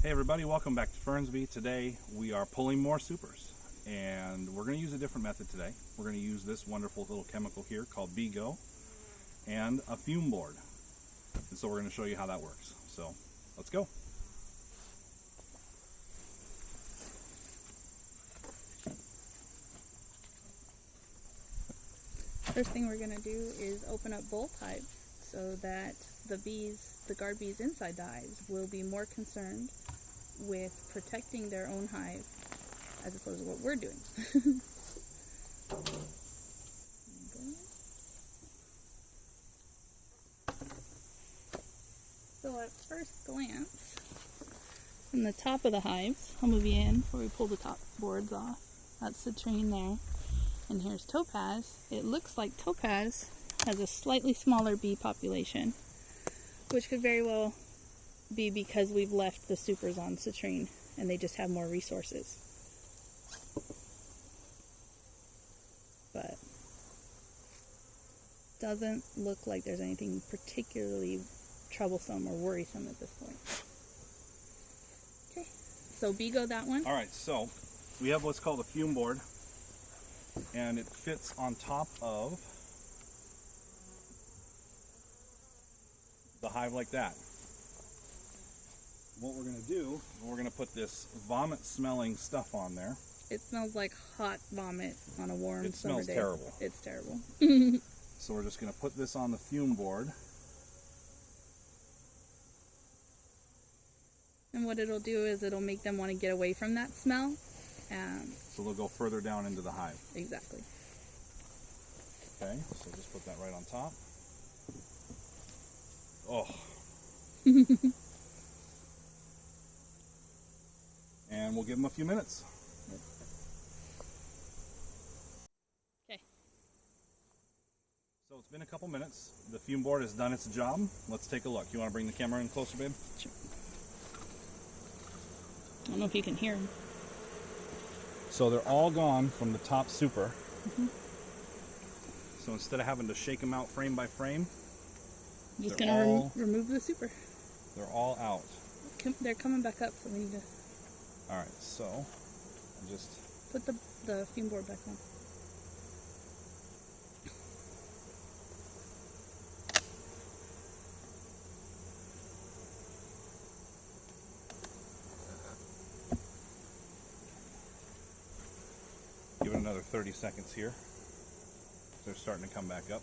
Hey everybody, welcome back to Fernsby. Today we are pulling more supers, and we're going to use a different method today. We're going to use this wonderful little chemical here called Bee-Gone and a fume board. And so we're going to show you how that works. So let's go. First thing we're going to do is open up both hives so that the bees, the guard bees inside the hives, will be more concerned with protecting their own hive as opposed to what we're doing. So at first glance, from the top of the hives, I'll move you in before we pull the top boards off. That's Citrine there. And here's Topaz. It looks like Topaz has a slightly smaller bee population, which could very well be because we've left the supers on Citrine and they just have more resources. But doesn't look like there's anything particularly troublesome or worrisome at this point. Okay, so Bee-Gone that one. Alright, so we have what's called a fume board, and it fits on top of the hive like that. What we're going to do, we're going to put this vomit smelling stuff on there. It smells like hot vomit on a warm summer day. It smells terrible. It's terrible. So we're just going to put this on the fume board. And what it'll do is it'll make them want to get away from that smell. So they'll go further down into the hive. Exactly. Okay, so just put that right on top. Oh. And we'll give them a few minutes. Okay. So it's been a couple minutes. The fume board has done its job. Let's take a look. You want to bring the camera in closer, babe? Sure. I don't know if you can hear them. So they're all gone from the top super. So instead of having to shake them out frame by frame, I'm just going to remove the super. They're all out. They're coming back up, so we need to... Alright, so I'll just... Put the fume board back on. Give it another 30 seconds here. They're starting to come back up.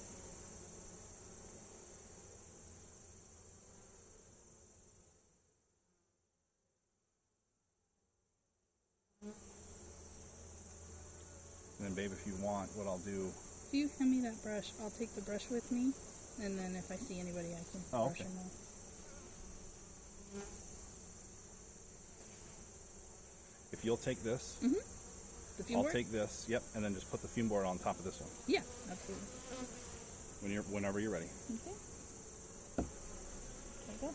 And then, babe, if you want, what I'll do... If you hand me that brush, I'll take the brush with me, and then if I see anybody, I can brush them off. If you'll take this, the fume board? take this, yep, and then just put the fume board on top of this one. Yeah, absolutely. Whenever you're ready. Okay. There you go.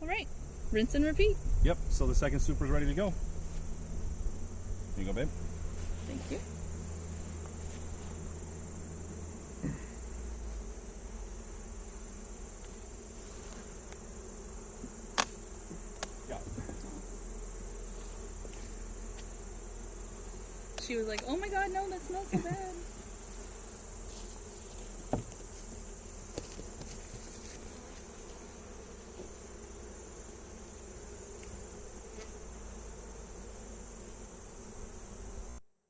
All right, rinse and repeat. Yep, so the second super's ready to go. Here you go, babe. Thank you. Yeah. She was like, oh my god, no, that smells so bad.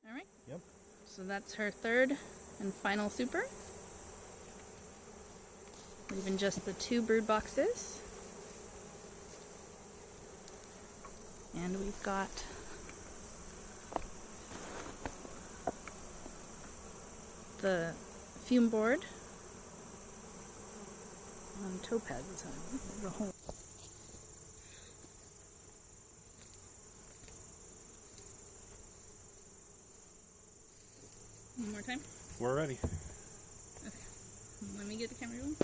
Alright. Yep. So that's her third and final super. Leaving just the 2 brood boxes. And we've got the fume board on Topaz's hive. The whole. One more time. We're ready. Okay. Let me get the camera going.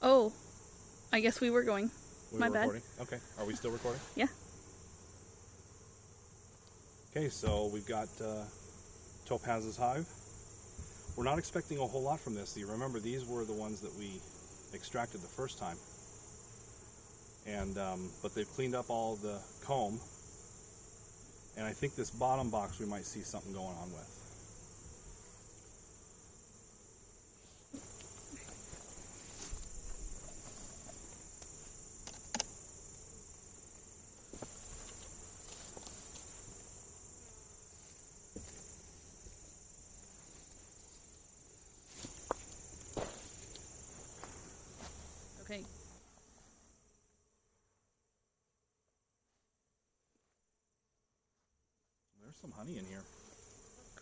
Oh, I guess we were going. My bad. Recording? Okay. Are we still recording? Yeah. Okay, so we've got Topaz's hive. We're not expecting a whole lot from this. You remember, these were the ones that we extracted the first time. And but they've cleaned up all the comb. And I think this bottom box we might see something going on with. Okay. There's some honey in here.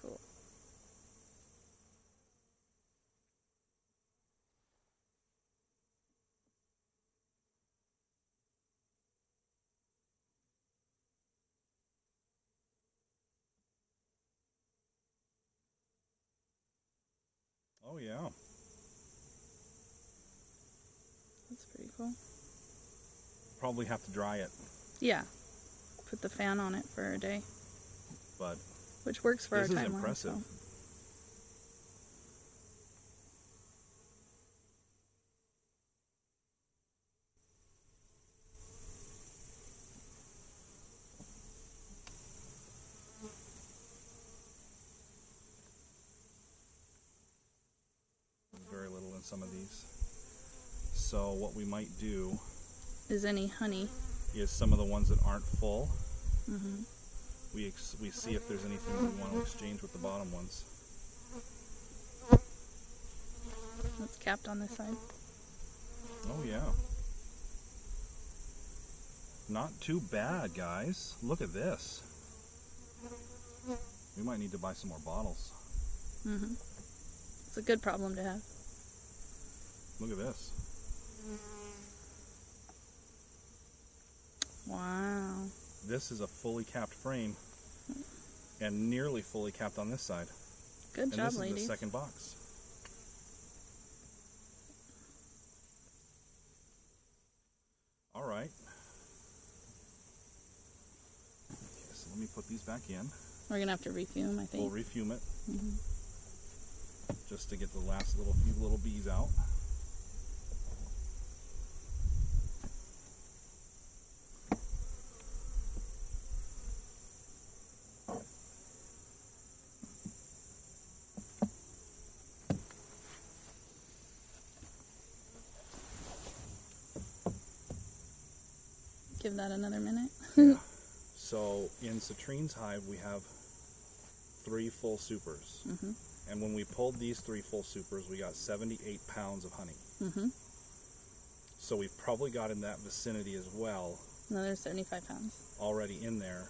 Cool. Oh yeah. That's pretty cool. Probably have to dry it, Yeah. Put the fan on it for a day, but which works for this our is timeline. impressive. So. Very little in some of these. So what we might do Is any honey? is some of the ones that aren't full, Mm-hmm. we see if there's anything that we want to exchange with the bottom ones. That's capped on this side. Oh yeah. Not too bad, guys. Look at this. We might need to buy some more bottles. Mm-hmm. It's a good problem to have. Look at this. Wow. This is a fully capped frame and nearly fully capped on this side. Good And job, this is ladies. the second box. All right. Okay, so let me put these back in. We're gonna have to refume, I We'll think. refume it Mm-hmm. just to get the last few little bees out. Give that another minute. Yeah. So in Citrine's hive we have 3 full supers. Mm-hmm. And when we pulled these 3 full supers, we got 78 pounds of honey. Mm-hmm. So we've probably got in that vicinity as well, Another 75 pounds. already in there.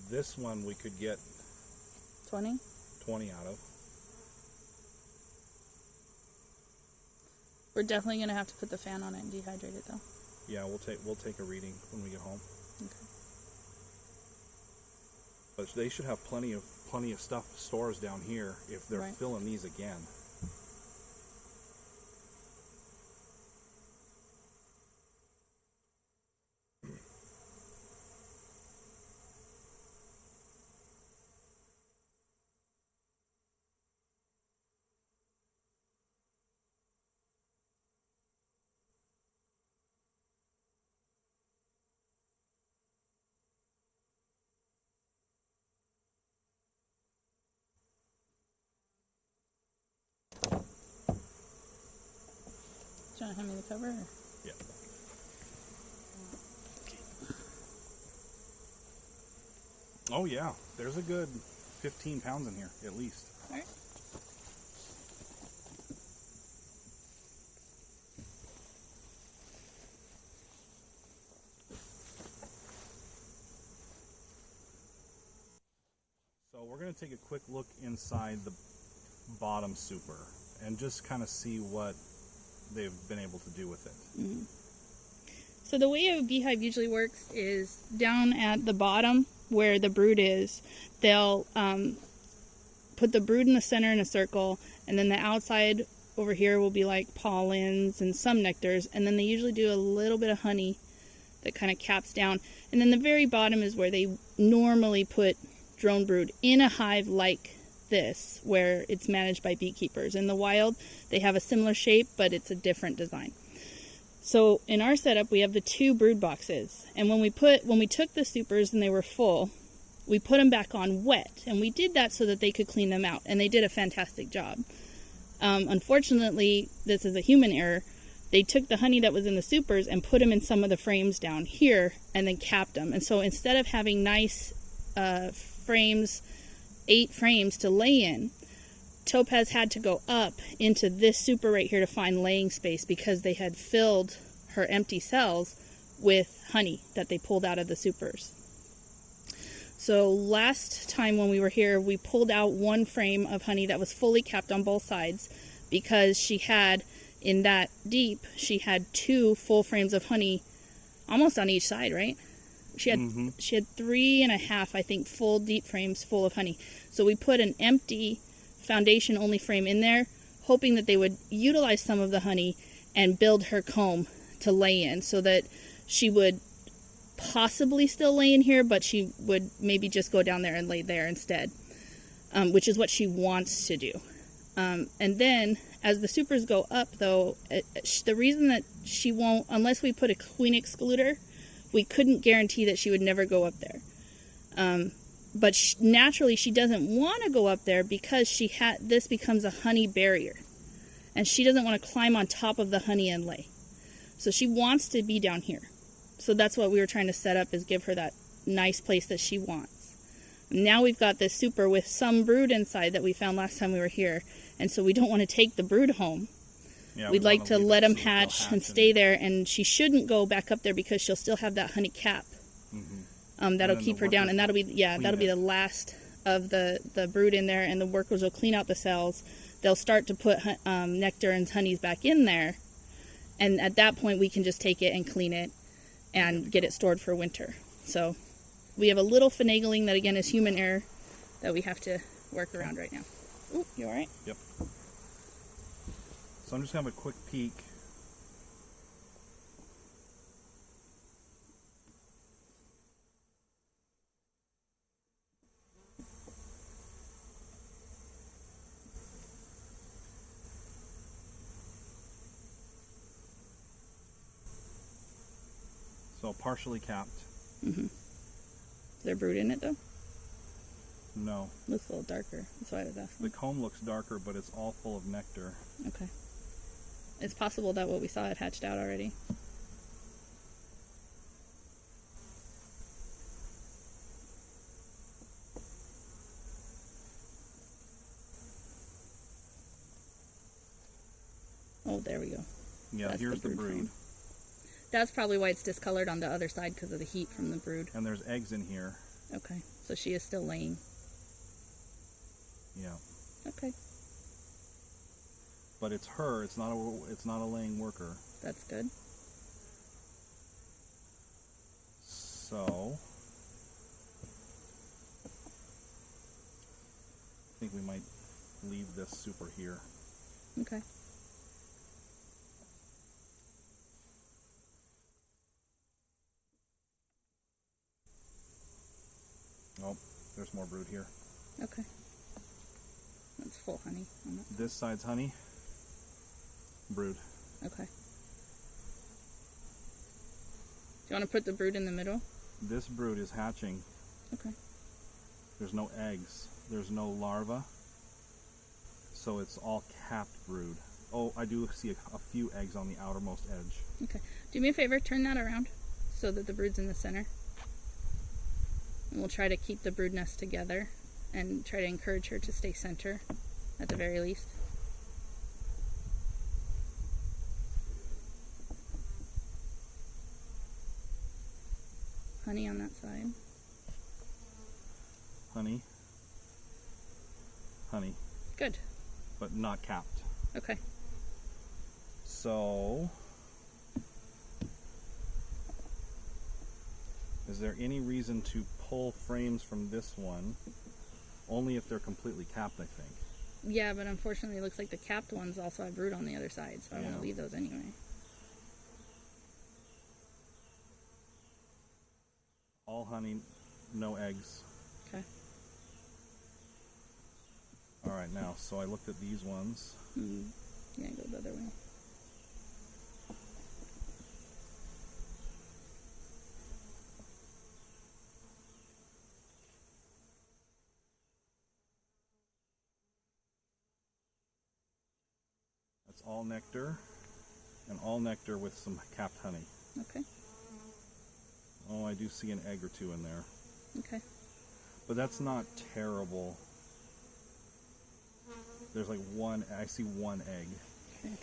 This one we could get 20? 20 out of. We're definitely gonna have to put the fan on it and dehydrate it though. Yeah, we'll take a reading when we get home. Okay. But they should have plenty of stuff, stores down here if they're Right. filling these again. Do you want to hand me the cover? Or? Yeah. Oh yeah, there's a good 15 pounds in here, at least. All right. So we're going to take a quick look inside the bottom super and just kind of see what they've been able to do with it. Mm-hmm. So the way a beehive usually works is down at the bottom where the brood is, they'll put the brood in the center in a circle, and then the outside over here will be like pollens and some nectars, and then they usually do a little bit of honey that kind of caps down. And then the very bottom is where they normally put drone brood in a hive like this, where it's managed by beekeepers. In the wild, they have a similar shape, but it's a different design. So in our setup, we have the 2 brood boxes. And when we took the supers and they were full, we put them back on wet. And we did that so that they could clean them out. And they did a fantastic job. Unfortunately, this is a human error. They took the honey that was in the supers and put them in some of the frames down here and then capped them. And so instead of having nice frames, 8 frames to lay in, Topaz had to go up into this super right here to find laying space because they had filled her empty cells with honey that they pulled out of the supers. So last time when we were here, we pulled out 1 frame of honey that was fully capped on both sides because she had, in that deep, she had 2 full frames of honey almost on each side, right? She had 3.5, I think, full deep frames full of honey. So we put an empty foundation only frame in there, hoping that they would utilize some of the honey and build her comb to lay in, so that she would possibly still lay in here, but she would maybe just go down there and lay there instead, which is what she wants to do. And then as the supers go up, though, the reason that she won't, unless we put a queen excluder, we couldn't guarantee that she would never go up there. But naturally, she doesn't want to go up there because this becomes a honey barrier. And she doesn't want to climb on top of the honey and lay. So she wants to be down here. So that's what we were trying to set up, is give her that nice place that she wants. Now we've got this super with some brood inside that we found last time we were here. And so we don't want to take the brood home. Yeah, we'd like to let them hatch and stay there. And she shouldn't go back up there because she'll still have that honey cap. That'll keep her down, and that'll be the last of the brood in there, and the workers will clean out the cells. They'll start to put nectar and honeys back in there, and at that point we can just take it and clean it and get it stored for winter. So we have a little finagling that, again, is human error that we have to work around right now. Ooh, you all right? Yep. So I'm just going to have a quick peek. So partially capped. Is there brood in it, though? No. Looks a little darker. That's why I was asking. The comb looks darker, but it's all full of nectar. Okay. It's possible that what we saw had hatched out already. Oh, there we go. Yeah, that's here's the brood. Frame. That's probably why it's discolored on the other side, because of the heat from the brood. And there's eggs in here. Okay, so she is still laying. Yeah. Okay. But it's her. It's not a laying worker. That's good. So I think we might leave this super here. Okay. Oh, there's more brood here. Okay. That's full honey on it. This side's honey. Brood. Okay. Do you want to put the brood in the middle? This brood is hatching. Okay. There's no eggs. There's no larva. So it's all capped brood. Oh, I do see a few eggs on the outermost edge. Okay. Do me a favor, turn that around so that the brood's in the center. And we'll try to keep the brood nest together and try to encourage her to stay center at the very least. Honey on that side. Honey. Honey. Good. But not capped. Okay. So, is there any reason to pull frames from this one? Only if they're completely capped, I think. Yeah, but unfortunately it looks like the capped ones also have brood on the other side, so I want to leave those anyway. honey, no eggs. Okay. All right, now, so I looked at these ones. Yeah, go the other way. That's all nectar, and all nectar with some capped honey. Okay. Oh, I do see an egg or two in there. Okay. But that's not terrible. There's like one, I see one egg. Okay.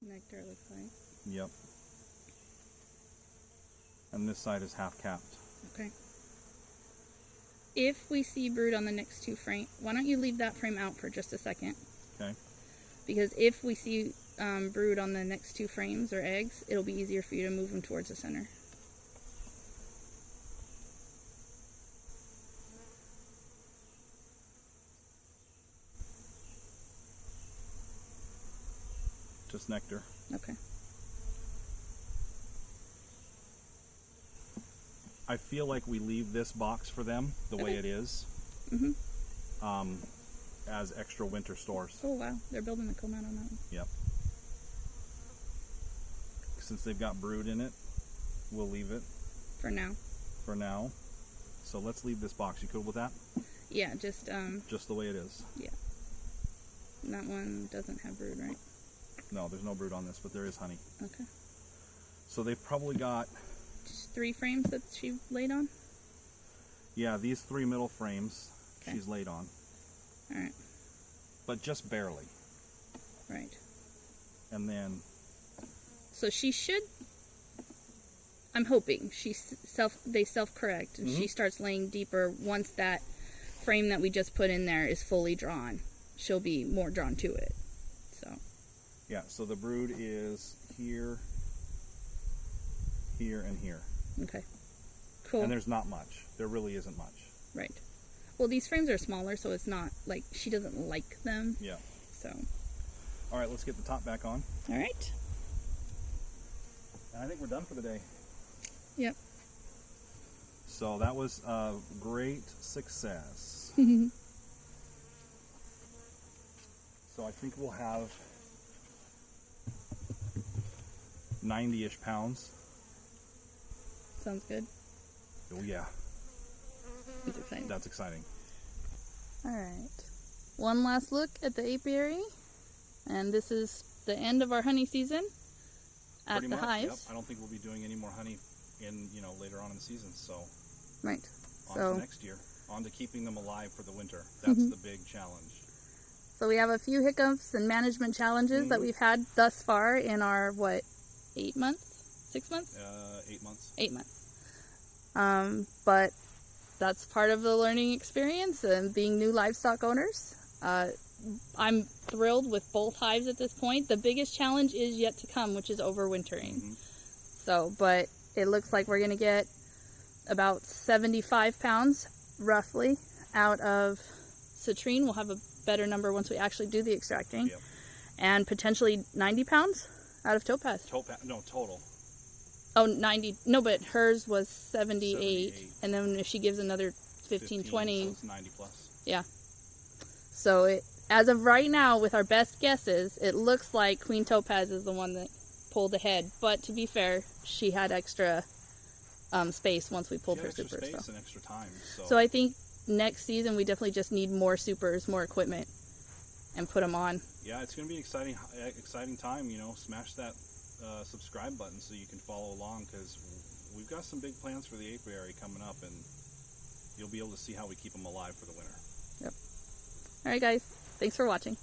Nectar looks like. Yep. And this side is half capped. Okay. If we see brood on the next two frame, why don't you leave that frame out for just a second? Okay. Because if we see brood on the next two frames or eggs, it'll be easier for you to move them towards the center. Just nectar. Okay. I feel like we leave this box for them the way it is, as extra winter stores. Oh wow, they're building the comb out on that one. Yep. Since they've got brood in it, we'll leave it For now. for now. So let's leave this box. You cool with that? Yeah, just the way it is. yeah. That one doesn't have brood, right? No, there's no brood on this, but there is honey. Okay. So they've probably got, Just 3 frames that she laid on? yeah, these 3 middle frames Okay. she's laid on, Alright, but just barely. right. And then, So she should, I'm hoping, they self-correct and she starts laying deeper once that frame that we just put in there is fully drawn. She'll be more drawn to it. So, yeah, so the brood is here, here, and here. okay. Cool. And there's not much. There really isn't much. Right. Well, these frames are smaller, so it's not like she doesn't like them. Yeah. So, All right, let's get the top back on. all right. And I think we're done for the day. Yep. So that was a great success. So I think we'll have 90-ish pounds. Sounds good. Oh yeah, It's exciting. that's exciting. All right. One last look at the apiary, and this is the end of our honey season at Pretty the much, hives. Yep. I don't think we'll be doing any more honey in, later on in the season. So Right. on So to next year, on to keeping them alive for the winter. That's the big challenge. So we have a few hiccups and management challenges that we've had thus far in our, 8 months? 6 months? 8 months. 8 months. But that's part of the learning experience and being new livestock owners. I'm thrilled with both hives at this point. The biggest challenge is yet to come, which is overwintering. So, but it looks like we're going to get about 75 pounds, roughly, out of citrine. We'll have a better number once we actually do the extracting. Yep. And potentially 90 pounds out of topaz. No, total. Oh, 90. No, but hers was 78. 78. And then if she gives another 15, 20. So it's 90 plus. Yeah. So as of right now, with our best guesses, it looks like Queen Topaz is the one that pulled ahead. But to be fair, she had extra space once we pulled her extra supers. space and extra time. So I think next season we definitely just need more supers, more equipment, and put them on. Yeah, it's going to be exciting time. Smash that subscribe button so you can follow along, because we've got some big plans for the apiary coming up, and you'll be able to see how we keep them alive for the winter. Yep. All right, guys. Thanks for watching.